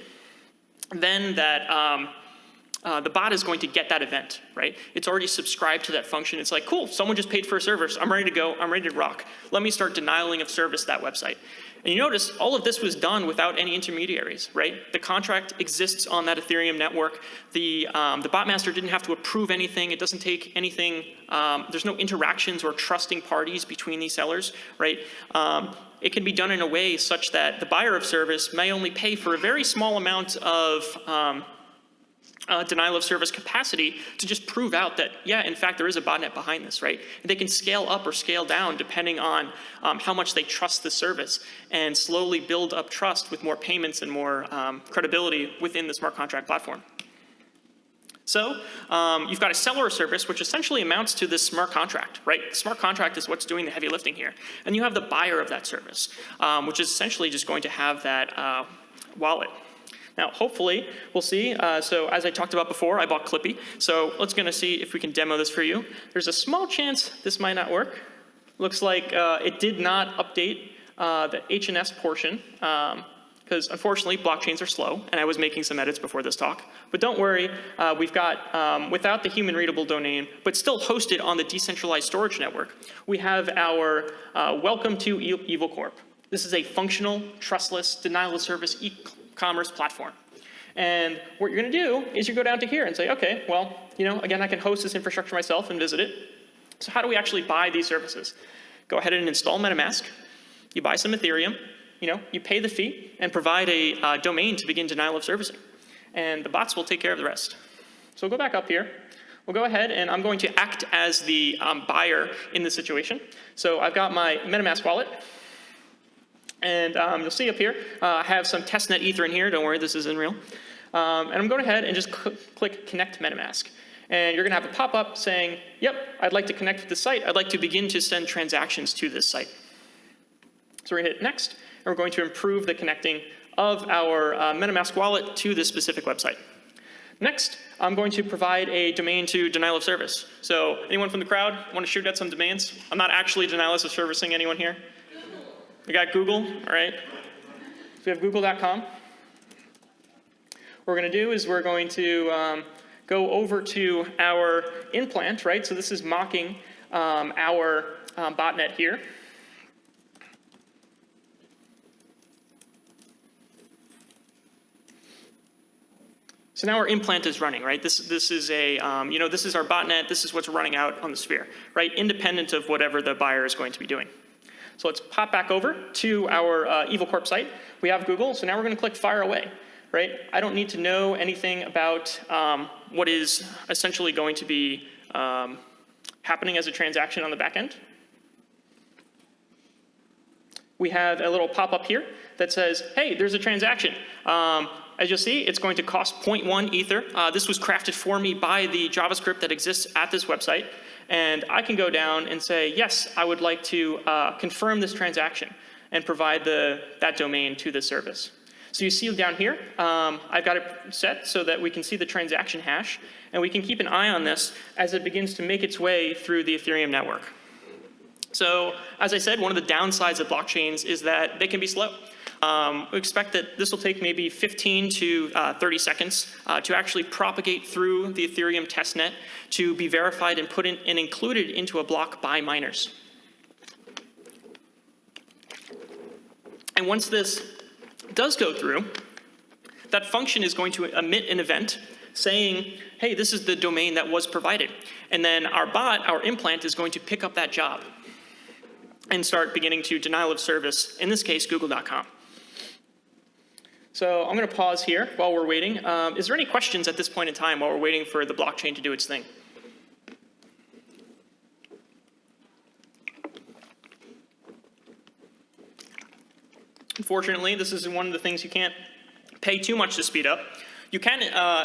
then the bot is going to get that event, right? It's already subscribed to that function. It's like, cool, someone just paid for a service. I'm ready to go. I'm ready to rock. Let me start denialing of service that website. And you notice all of this was done without any intermediaries, right? The contract exists on that Ethereum network. The bot master didn't have to approve anything. It doesn't take anything. There's no interactions or trusting parties between these sellers, right? It can be done in a way such that the buyer of service may only pay for a very small amount of denial of service capacity to just prove out that, yeah, in fact, there is a botnet behind this, right? They can scale up or scale down depending on how much they trust the service and slowly build up trust with more payments and more credibility within the smart contract platform. So you've got a seller service, which essentially amounts to this smart contract, right? The smart contract is what's doing the heavy lifting here. And you have the buyer of that service, which is essentially just going to have that wallet. Now, hopefully, we'll see. So as I talked about before, I bought Clippy. So let's gonna see if we can demo this for you. There's a small chance this might not work. Looks like it did not update the H&S portion, because unfortunately, blockchains are slow, and I was making some edits before this talk. But don't worry, we've got, without the human-readable domain, but still hosted on the decentralized storage network, we have our Welcome to Evil Corp. This is a functional, trustless, denial-of-service e-commerce platform. And what you're going to do is you go down to here and say, okay, well, again, I can host this infrastructure myself and visit it. So how do we actually buy these services? Go ahead and install MetaMask. You buy some Ethereum. You pay the fee and provide a domain to begin denial of servicing. And the bots will take care of the rest. So we'll go back up here. We'll go ahead and I'm going to act as the buyer in this situation. So I've got my MetaMask wallet. And you'll see up here, I have some testnet Ether in here. Don't worry, this isn't real. And I'm going ahead and just click Connect MetaMask. And you're going to have a pop-up saying, yep, I'd like to connect with this site. I'd like to begin to send transactions to this site. So we're going to hit Next. And we're going to improve the connecting of our MetaMask wallet to this specific website. Next, I'm going to provide a domain to denial of service. So anyone from the crowd want to shoot at some domains? I'm not actually denial of servicing anyone here. We got Google, all right. So we have google.com. What we're going to do is we're going to go over to our implant, right? So this is mocking our botnet here. So now our implant is running, right? This is a, this is our botnet. This is what's running out on the sphere, right? Independent of whatever the buyer is going to be doing. So let's pop back over to our Evil Corp site. We have Google, so now we're going to click Fire Away, right? I don't need to know anything about what is essentially going to be happening as a transaction on the back end. We have a little pop-up here that says, hey, there's a transaction. As you'll see, it's going to cost 0.1 Ether. This was crafted for me by the JavaScript that exists at this website. And I can go down and say, yes, I would like to confirm this transaction and provide that domain to the service. So you see down here, I've got it set so that we can see the transaction hash. And we can keep an eye on this as it begins to make its way through the Ethereum network. So as I said, one of the downsides of blockchains is that they can be slow. We expect that this will take maybe 15 to 30 seconds to actually propagate through the Ethereum testnet to be verified and put in and included into a block by miners. And once this does go through, that function is going to emit an event saying, hey, this is the domain that was provided. And then our bot, our implant, is going to pick up that job and start beginning to denial of service, in this case, google.com. So I'm going to pause here while we're waiting. Is there any questions at this point in time while we're waiting for the blockchain to do its thing? Unfortunately, this is one of the things you can't pay too much to speed up. You can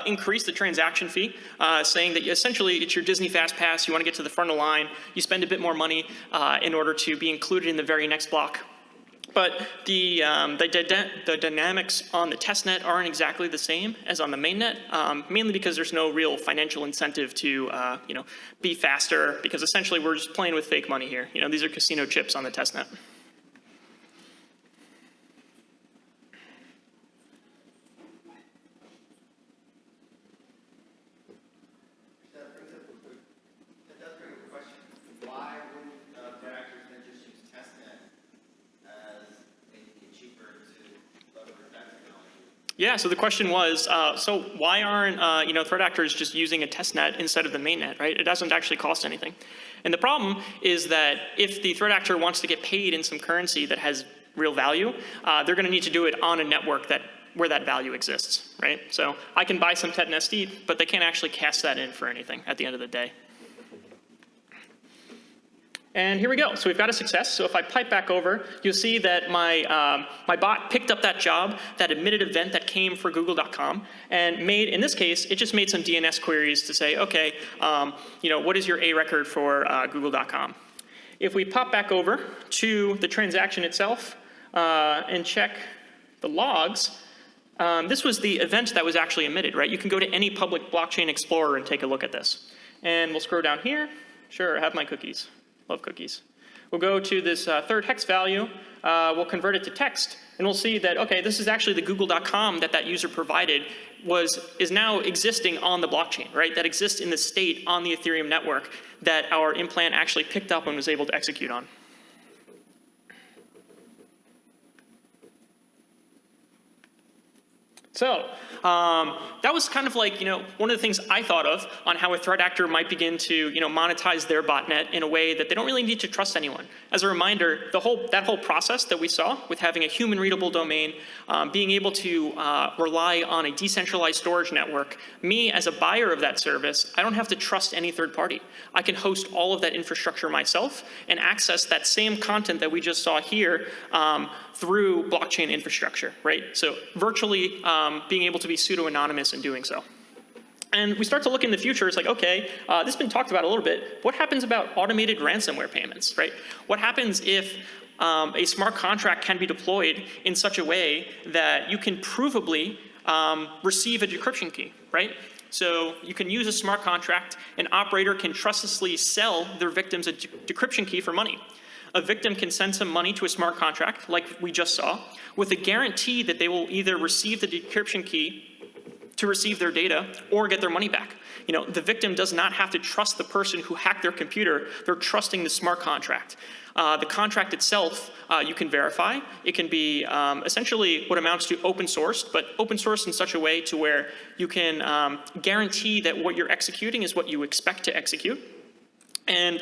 increase the transaction fee, saying that essentially it's your Disney Fast Pass. You want to get to the front of the line. You spend a bit more money in order to be included in the very next block. But the dynamics on the testnet aren't exactly the same as on the mainnet, mainly because there's no real financial incentive to be faster, because essentially we're just playing with fake money here. These are casino chips on the testnet. Yeah, so the question was, so why aren't threat actors just using a testnet instead of the mainnet, right? It doesn't actually cost anything. And the problem is that if the threat actor wants to get paid in some currency that has real value, they're going to need to do it on a network where that value exists, right? So I can buy some testnet ETH, but they can't actually cast that in for anything at the end of the day. And here we go. So we've got a success. So if I pipe back over, you'll see that my bot picked up that job, that emitted event that came for google.com, and made, in this case, it just made some DNS queries to say, okay, what is your A record for google.com? If we pop back over to the transaction itself and check the logs, This was the event that was actually emitted, right? You can go to any public blockchain explorer and take a look at this. And we'll scroll down here. Sure, have my cookies. Love cookies. We'll go to this third hex value. We'll convert it to text. And we'll see that, okay, this is actually the google.com that user provided is now existing on the blockchain, right? That exists in the state on the Ethereum network that our implant actually picked up and was able to execute on. So that was kind of like, one of the things I thought of on how a threat actor might begin to, monetize their botnet in a way that they don't really need to trust anyone. As a reminder, that whole process that we saw with having a human readable domain, being able to rely on a decentralized storage network, me as a buyer of that service, I don't have to trust any third party. I can host all of that infrastructure myself and access that same content that we just saw here through blockchain infrastructure, right? So virtually being able to be pseudo-anonymous in doing so. And we start to look in the future, it's like, okay, this has been talked about a little bit. What happens about automated ransomware payments, right? What happens if a smart contract can be deployed in such a way that you can provably receive a decryption key, right? So you can use a smart contract, an operator can trustlessly sell their victims a decryption key for money. A victim can send some money to a smart contract, like we just saw, with a guarantee that they will either receive the decryption key to receive their data or get their money back. The victim does not have to trust the person who hacked their computer. They're trusting the smart contract. The contract itself, you can verify. It can be essentially what amounts to open sourced, but open sourced in such a way to where you can guarantee that what you're executing is what you expect to execute. And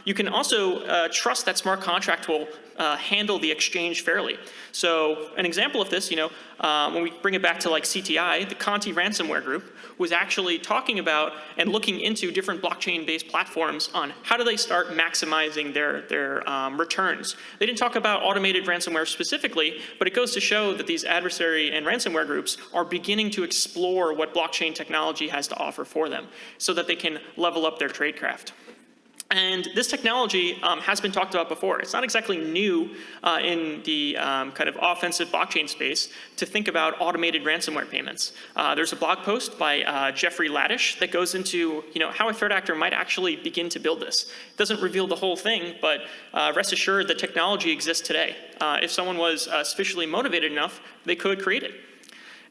you can also trust that smart contract will handle the exchange fairly. So an example of this, when we bring it back to like CTI, the Conti ransomware group was actually talking about and looking into different blockchain-based platforms on how do they start maximizing their returns. They didn't talk about automated ransomware specifically, but it goes to show that these adversary and ransomware groups are beginning to explore what blockchain technology has to offer for them so that they can level up their tradecraft. And this technology has been talked about before. It's not exactly new in the kind of offensive blockchain space to think about automated ransomware payments. There's a blog post by Jeffrey Laddish that goes into how a threat actor might actually begin to build this. It doesn't reveal the whole thing, but rest assured the technology exists today. If someone was sufficiently motivated enough, they could create it.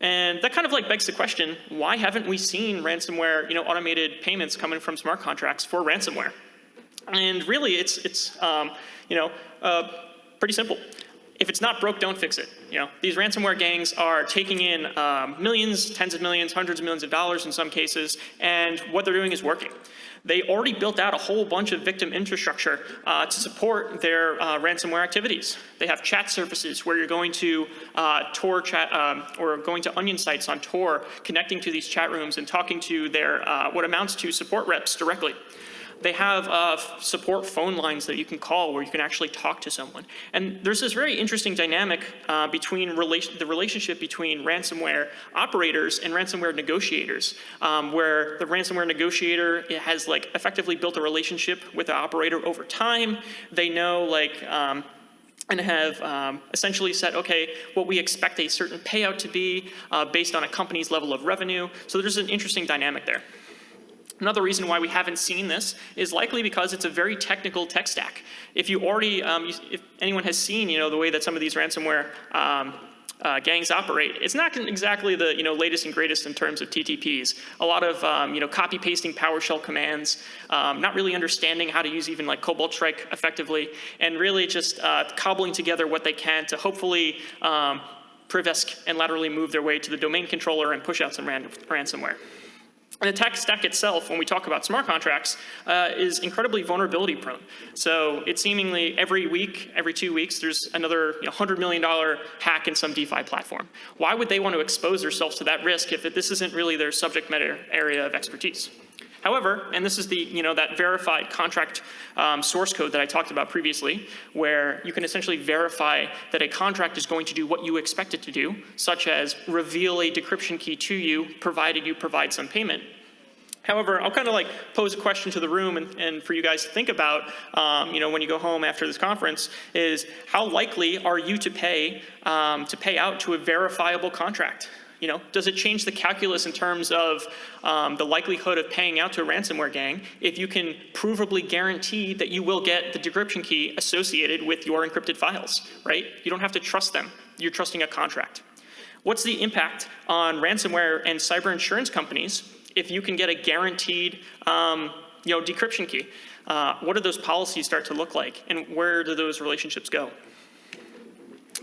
And that kind of like begs the question, why haven't we seen ransomware, automated payments coming from smart contracts for ransomware? And really, it's pretty simple. If it's not broke, don't fix it. These ransomware gangs are taking in millions, tens of millions, hundreds of millions of dollars in some cases, and what they're doing is working. They already built out a whole bunch of victim infrastructure to support their ransomware activities. They have chat services where you're going to Tor chat or going to onion sites on Tor, connecting to these chat rooms and talking to their what amounts to support reps directly. They have support phone lines that you can call where you can actually talk to someone. And there's this very interesting dynamic between the relationship between ransomware operators and ransomware negotiators, where the ransomware negotiator has effectively built a relationship with the operator over time. They know and have essentially said, okay, what we expect a certain payout to be based on a company's level of revenue. So there's an interesting dynamic there. Another reason why we haven't seen this is likely because it's a very technical tech stack. If you already, if anyone has seen, the way that some of these ransomware gangs operate, it's not exactly the latest and greatest in terms of TTPs. A lot of copy pasting PowerShell commands, not really understanding how to use even Cobalt Strike effectively, and really just cobbling together what they can to hopefully privesc and laterally move their way to the domain controller and push out some ransomware. And the tech stack itself, when we talk about smart contracts, is incredibly vulnerability prone. So it's seemingly every week, every 2 weeks, there's another $100 million hack in some DeFi platform. Why would they want to expose themselves to that risk if this isn't really their subject matter area of expertise? However, and this is the that verified contract source code that I talked about previously, where you can essentially verify that a contract is going to do what you expect it to do, such as reveal a decryption key to you, provided you provide some payment. However, I'll kind of like pose a question to the room and for you guys to think about, when you go home after this conference, is how likely are you to pay out to a verifiable contract? Does it change the calculus in terms of the likelihood of paying out to a ransomware gang if you can provably guarantee that you will get the decryption key associated with your encrypted files, right? You don't have to trust them. You're trusting a contract. What's the impact on ransomware and cyber insurance companies if you can get a guaranteed decryption key? What do those policies start to look like, and where do those relationships go?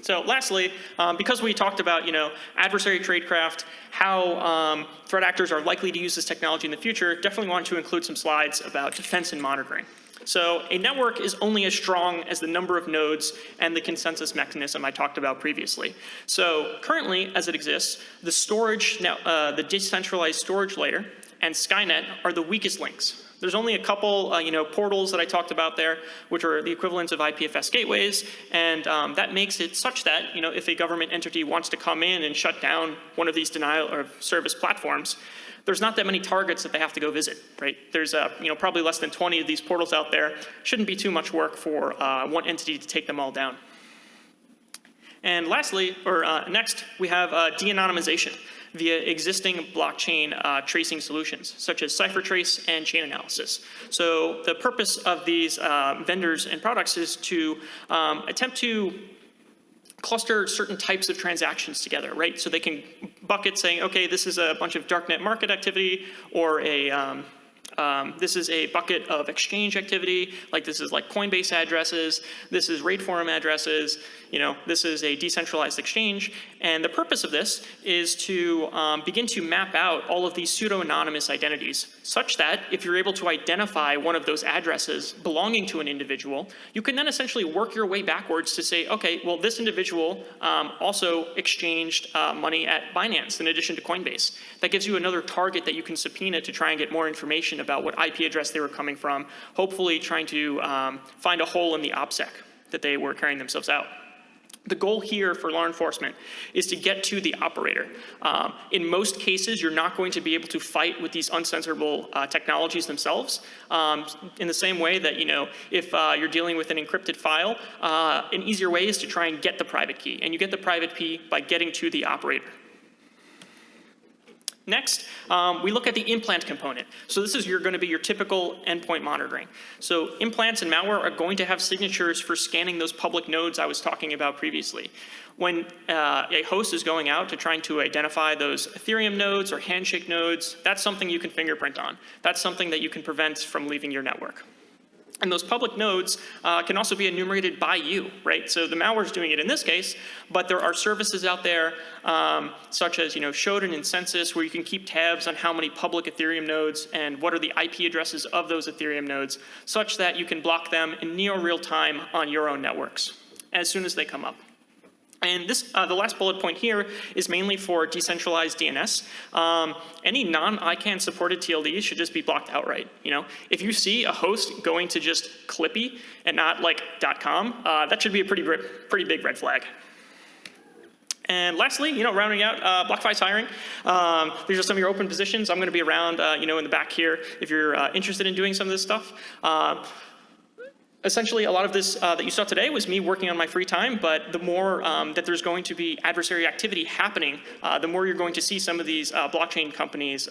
So lastly, because we talked about adversary tradecraft, how threat actors are likely to use this technology in the future, definitely want to include some slides about defense and monitoring. So a network is only as strong as the number of nodes and the consensus mechanism I talked about previously. So currently, as it exists, the storage, the decentralized storage layer and Skynet are the weakest links. There's only a couple, portals that I talked about there, which are the equivalents of IPFS gateways, and that makes it such that, if a government entity wants to come in and shut down one of these denial of service platforms, there's not that many targets that they have to go visit, right? There's probably less than 20 of these portals out there. Shouldn't be too much work for one entity to take them all down. And lastly, next, we have de-anonymization via existing blockchain tracing solutions, such as CipherTrace and chain analysis. So the purpose of these vendors and products is to attempt to cluster certain types of transactions together, right? So they can bucket saying, okay, this is a bunch of darknet market activity, or this is a bucket of exchange activity, like this is like Coinbase addresses, this is raid forum addresses, this is a decentralized exchange. And the purpose of this is to begin to map out all of these pseudo-anonymous identities, such that if you're able to identify one of those addresses belonging to an individual, you can then essentially work your way backwards to say, okay, well, this individual also exchanged money at Binance in addition to Coinbase. That gives you another target that you can subpoena to try and get more information about what IP address they were coming from, hopefully trying to find a hole in the OPSEC that they were carrying themselves out. The goal here for law enforcement is to get to the operator. In most cases, you're not going to be able to fight with these uncensorable technologies themselves. In the same way that, if you're dealing with an encrypted file, an easier way is to try and get the private key. And you get the private key by getting to the operator. Next, we look at the implant component. So this is going to be your typical endpoint monitoring. So implants and malware are going to have signatures for scanning those public nodes I was talking about previously. When a host is going out to trying to identify those Ethereum nodes or handshake nodes, that's something you can fingerprint on. That's something that you can prevent from leaving your network. And those public nodes can also be enumerated by you, right? So the malware is doing it in this case, but there are services out there such as, Shodan and Census, where you can keep tabs on how many public Ethereum nodes and what are the IP addresses of those Ethereum nodes, such that you can block them in near real time on your own networks as soon as they come up. And this, the last bullet point here is mainly for decentralized DNS. Any non-ICANN supported TLDs should just be blocked outright. If you see a host going to just Clippy and not like .com, that should be a pretty big red flag. And lastly, rounding out, BlockFi's hiring. These are some of your open positions. I'm going to be around, in the back here if you're interested in doing some of this stuff. Essentially, a lot of this that you saw today was me working on my free time, but the more that there's going to be adversary activity happening, the more you're going to see some of these blockchain companies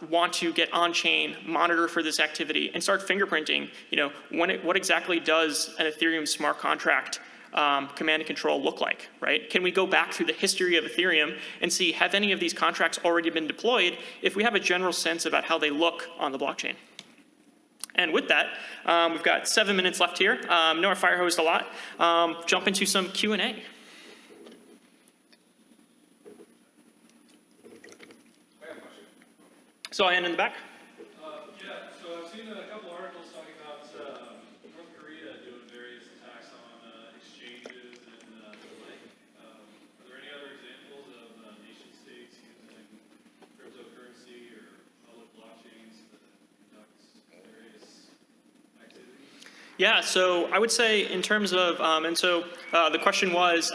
want to get on-chain, monitor for this activity, and start fingerprinting, what exactly does an Ethereum smart contract command and control look like, right? Can we go back through the history of Ethereum and see, have any of these contracts already been deployed if we have a general sense about how they look on the blockchain? And with that, we've got 7 minutes left here. Know our fire hose a lot. Jump into some Q&A. So I end in the back. Yeah, so I've seen a couple articles talking about North Korea doing various attacks on exchanges and the like. Are there any other examples of nation states using cryptocurrency or public blockchains to conduct various activities? Yeah, so I would say in terms of, the question was,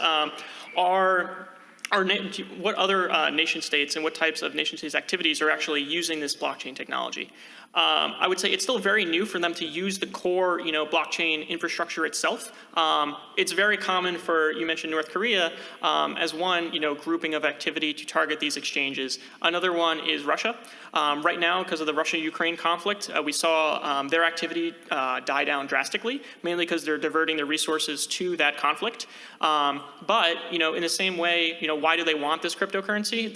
are what other nation states and what types of nation states activities are actually using this blockchain technology. I would say it's still very new for them to use the core, blockchain infrastructure itself. It's very common for, you mentioned North Korea, as one, grouping of activity to target these exchanges. Another one is Russia. Right now, because of the Russia-Ukraine conflict, we saw their activity die down drastically, mainly because they're diverting their resources to that conflict. But, in the same way, why do they want this cryptocurrency?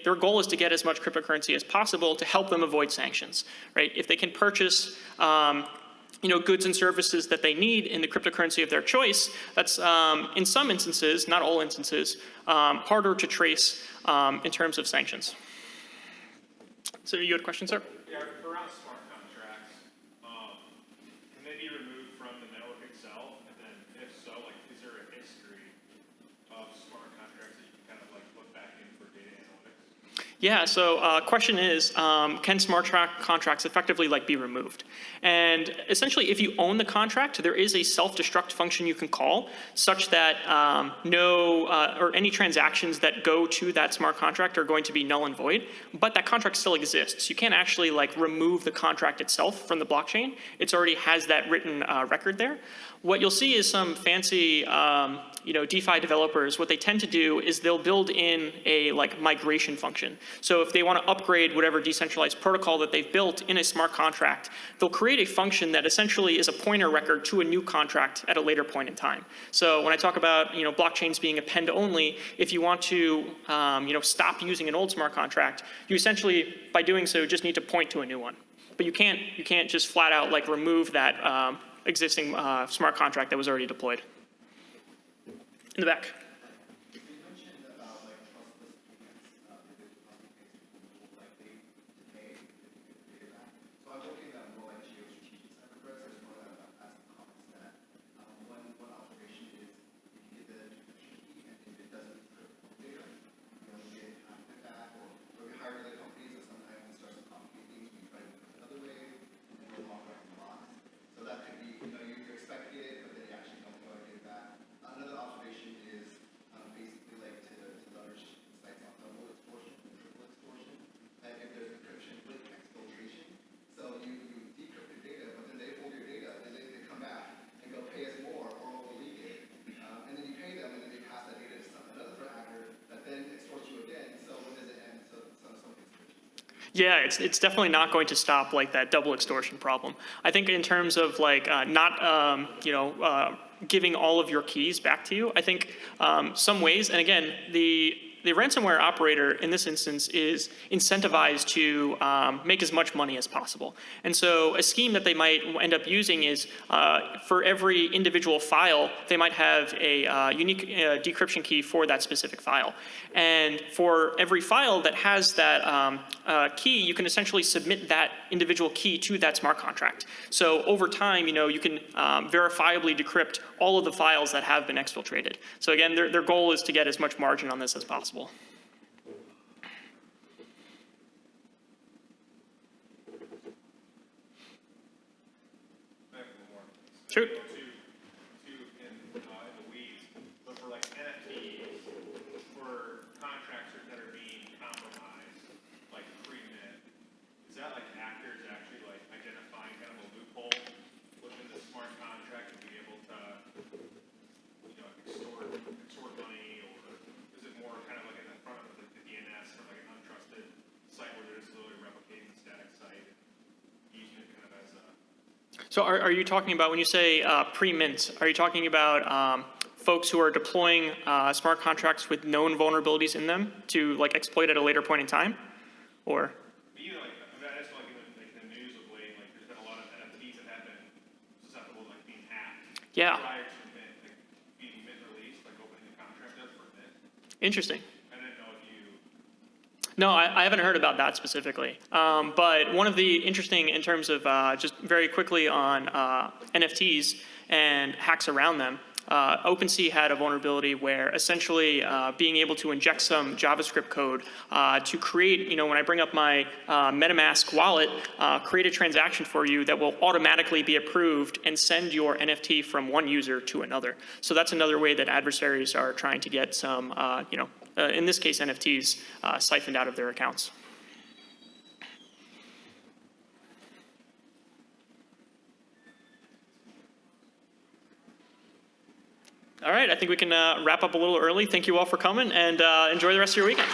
Their goal is to get as much cryptocurrency as possible to help them avoid sanctions, right? If they can purchase goods and services that they need in the cryptocurrency of their choice, that's in some instances, not all instances, harder to trace in terms of sanctions. So you had a question, sir? Yeah, around smart contracts, can they be removed from the network itself? And then if so, is there a history of smart contracts that you can kind of look back in for data analytics? Yeah, so question is, can smart contracts effectively be removed? And essentially, if you own the contract, there is a self-destruct function you can call such that or any transactions that go to that smart contract are going to be null and void, but that contract still exists. You can't actually remove the contract itself from the blockchain. It already has that written record there. What you'll see is some fancy DeFi developers, what they tend to do is they'll build in a migration function. So if they want to upgrade whatever decentralized protocol that they've built in a smart contract, they'll create a function that essentially is a pointer record to a new contract at a later point in time. So when I talk about blockchains being append only, if you want to stop using an old smart contract, you essentially by doing so just need to point to a new one. But you can't just flat out remove that existing smart contract that was already deployed. In the back. You mentioned about trustless payments, they pay back. So I'm looking at more geostrategic cyberthreats. There's more as a comments that one observation is if you get the decryption key and if it doesn't decrypt data, you don't get half of it back, or we hire other companies that sometimes it starts to complicate things. We try to do it another way, and we're locked up in the box. So that could be, you're expecting it, but then you actually don't know how to get it back. Another observation is basically to the other sites on double extortion, triple extortion, that if there's encryption with exfiltration, so you decrypt your data, but then they hold your data, and then they come back and go pay us more, or we'll leak it, and then you pay them, and then they pass that data to another threat actor that then extorts you again. So when does it end? So some Yeah, it's definitely not going to stop that double extortion problem. I think in terms of not giving all of your keys back to you, I think some ways, and again, the ransomware operator in this instance is incentivized to make as much money as possible. And so a scheme that they might end up using is for every individual file, they might have a unique decryption key for that specific file. And for every file that has that key, you can essentially submit that individual key to that smart contract. So over time, you can verifiably decrypt all of the files that have been exfiltrated. So again, their goal is to get as much margin on this as possible. Shoot. Too in the weeds, but for NFTs, for contracts that are being compromised, pre-mint, is that actors actually identifying kind of a loophole within the smart contract to be able to extort money, or is it more kind of in the front of the DNS from an untrusted site where they're just literally replicating the static site and using it kind of as a. So are you talking about, when you say pre-mint, are you talking about folks who are deploying smart contracts with known vulnerabilities in them to exploit at a later point in time? Or? I just in the news of late, there's been a lot of NFTs that have been susceptible to being hacked. Yeah. Prior to mint, being mint released, opening the contract up for mint. Interesting. I didn't know if you. No, I haven't heard about that specifically. But one of the interesting, in terms of just very quickly on NFTs and hacks around them, OpenSea had a vulnerability where essentially being able to inject some JavaScript code to create, when I bring up my MetaMask wallet, create a transaction for you that will automatically be approved and send your NFT from one user to another. So that's another way that adversaries are trying to get some, in this case NFTs, siphoned out of their accounts. All right, I think we can wrap up a little early. Thank you all for coming, and enjoy the rest of your weekend.